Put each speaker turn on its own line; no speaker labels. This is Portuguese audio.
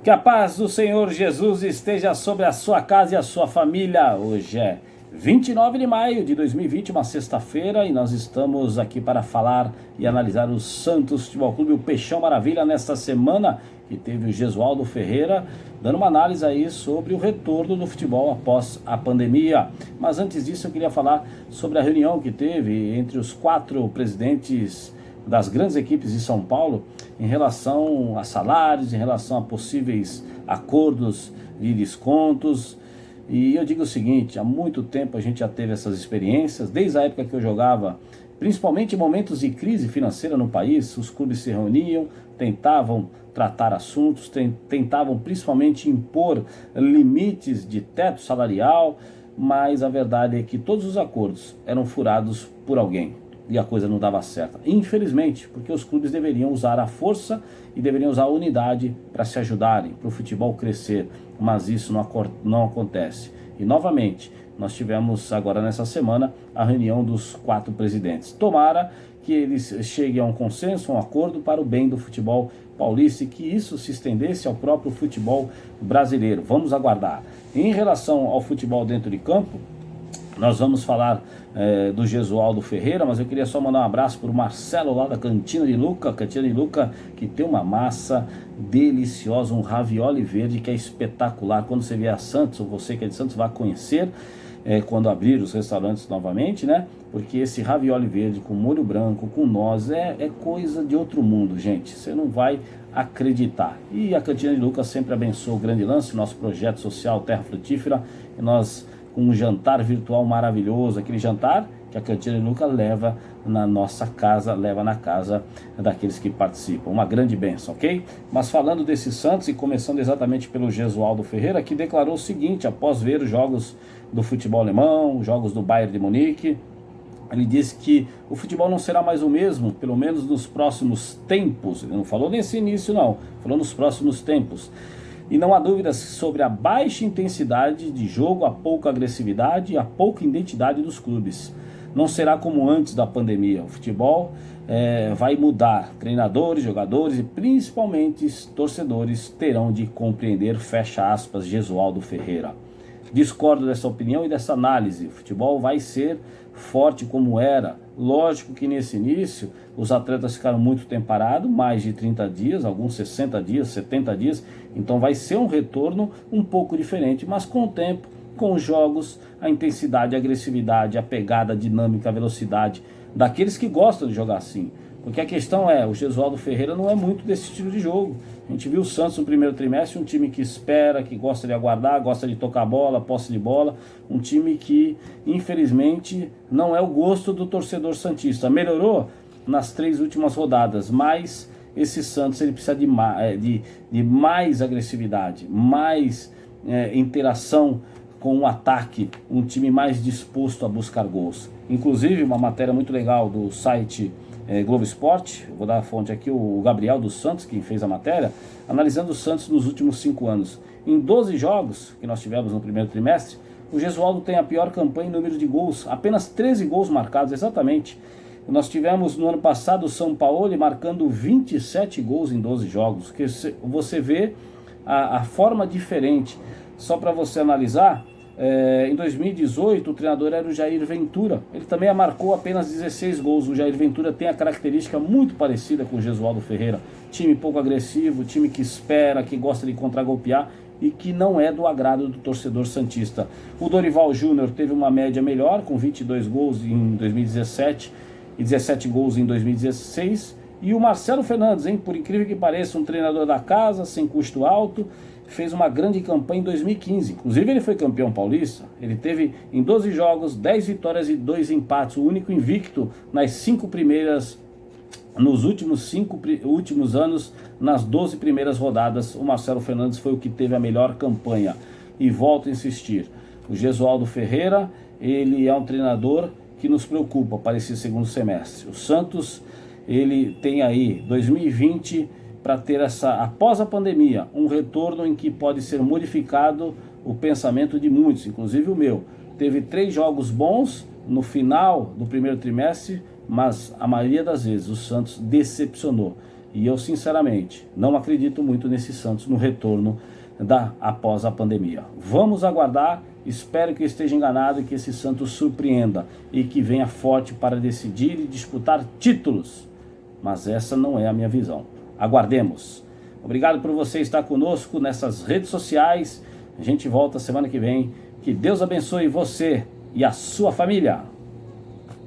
Que a paz do Senhor Jesus esteja sobre a sua casa e a sua família. Hoje é 29 de maio de 2020, uma sexta-feira, e nós estamos aqui para falar e analisar o Santos Futebol Clube, o Peixão Maravilha, nesta semana que teve o Jesualdo Ferreira dando uma análise aí sobre o retorno do futebol após a pandemia. Mas antes disso eu queria falar sobre a reunião que teve entre os 4 presidentes das grandes equipes de São Paulo em relação a salários, em relação a possíveis acordos de descontos. E eu digo o seguinte, há muito tempo a gente já teve essas experiências, desde a época que eu jogava, principalmente em momentos de crise financeira no país, os clubes se reuniam, tentavam tratar assuntos, tentavam principalmente impor limites de teto salarial, mas a verdade é que todos os acordos eram furados por alguém. E a coisa não dava certo, infelizmente, porque os clubes deveriam usar a força e deveriam usar a unidade para se ajudarem, para o futebol crescer, mas isso não acontece. E novamente, nós tivemos agora nessa semana a reunião dos 4 presidentes. Tomara que eles cheguem a um consenso, um acordo para o bem do futebol paulista e que isso se estendesse ao próprio futebol brasileiro. Vamos aguardar. Em relação ao futebol dentro de campo, nós vamos falar do Jesualdo Ferreira, mas eu queria só mandar um abraço para o Marcelo lá da Cantina de Luca, que tem uma massa deliciosa, um ravioli verde que é espetacular. Quando você vier a Santos, ou você que é de Santos, vai conhecer quando abrir os restaurantes novamente, né? Porque esse ravioli verde com molho branco, com noz, é coisa de outro mundo, gente. Você não vai acreditar. E a Cantina de Luca sempre abençoa o Grande Lance, nosso projeto social Terra Frutífera, e nós um jantar virtual maravilhoso, aquele jantar que a Cantina de Luca leva na nossa casa, leva na casa daqueles que participam. Uma grande bênção, ok? Mas falando desse Santos e começando exatamente pelo Jesualdo Ferreira, que declarou o seguinte, após ver os jogos do futebol alemão, os jogos do Bayern de Munique, ele disse que o futebol não será mais o mesmo, pelo menos nos próximos tempos. Ele não falou nesse início não, falou nos próximos tempos. E não há dúvidas sobre a baixa intensidade de jogo, a pouca agressividade e a pouca identidade dos clubes. Não será como antes da pandemia. O futebol vai mudar. Treinadores, jogadores e principalmente torcedores terão de compreender, fecha aspas, Jesualdo Ferreira. Discordo dessa opinião e dessa análise. O futebol vai ser forte como era. Lógico que nesse início os atletas ficaram muito tempo parados, mais de 30 dias, alguns 60 dias, 70 dias. Então vai ser um retorno um pouco diferente, mas com o tempo, com os jogos, a intensidade, a agressividade, a pegada, a dinâmica, a velocidade daqueles que gostam de jogar assim. Porque a questão é, o Jesualdo Ferreira não é muito desse estilo de jogo. A gente viu o Santos no primeiro trimestre, um time que espera, que gosta de aguardar, gosta de tocar bola, posse de bola. Um time que, infelizmente, não é o gosto do torcedor santista. Melhorou nas 3 últimas rodadas, mas esse Santos ele precisa de mais agressividade, mais interação com o ataque, um time mais disposto a buscar gols. Inclusive, uma matéria muito legal do site Globo Esporte, eu vou dar a fonte aqui, o Gabriel dos Santos, quem fez a matéria, analisando o Santos nos últimos 5 anos. Em 12 jogos que nós tivemos no primeiro trimestre, o Jesualdo tem a pior campanha em número de gols, apenas 13 gols marcados, exatamente. Nós tivemos no ano passado o São Paulo marcando 27 gols em 12 jogos, que você vê a forma diferente. Só para você analisar, em 2018 o treinador era o Jair Ventura, ele também marcou apenas 16 gols. O Jair Ventura tem a característica muito parecida com o Jesualdo Ferreira, time pouco agressivo, time que espera, que gosta de contragolpear e que não é do agrado do torcedor santista. O Dorival Júnior teve uma média melhor, com 22 gols em 2017 e 17 gols em 2016, e o Marcelo Fernandes, por incrível que pareça, um treinador da casa, sem custo alto, fez uma grande campanha em 2015, inclusive ele foi campeão paulista. Ele teve em 12 jogos, 10 vitórias e 2 empates, o único invicto nas 5 primeiras, nos últimos anos, nas 12 primeiras rodadas, o Marcelo Fernandes foi o que teve a melhor campanha. E volto a insistir, o Jesualdo Ferreira, ele é um treinador que nos preocupa para esse segundo semestre. O Santos, ele tem aí 2020 para ter após a pandemia, um retorno em que pode ser modificado o pensamento de muitos, inclusive o meu. Teve 3 jogos bons no final do primeiro trimestre, mas a maioria das vezes o Santos decepcionou. E eu, sinceramente, não acredito muito nesse Santos no retorno após a pandemia. Vamos aguardar, espero que eu esteja enganado e que esse Santos surpreenda e que venha forte para decidir e disputar títulos. Mas essa não é a minha visão. Aguardemos. Obrigado por você estar conosco nessas redes sociais. A gente volta semana que vem. Que Deus abençoe você e a sua família.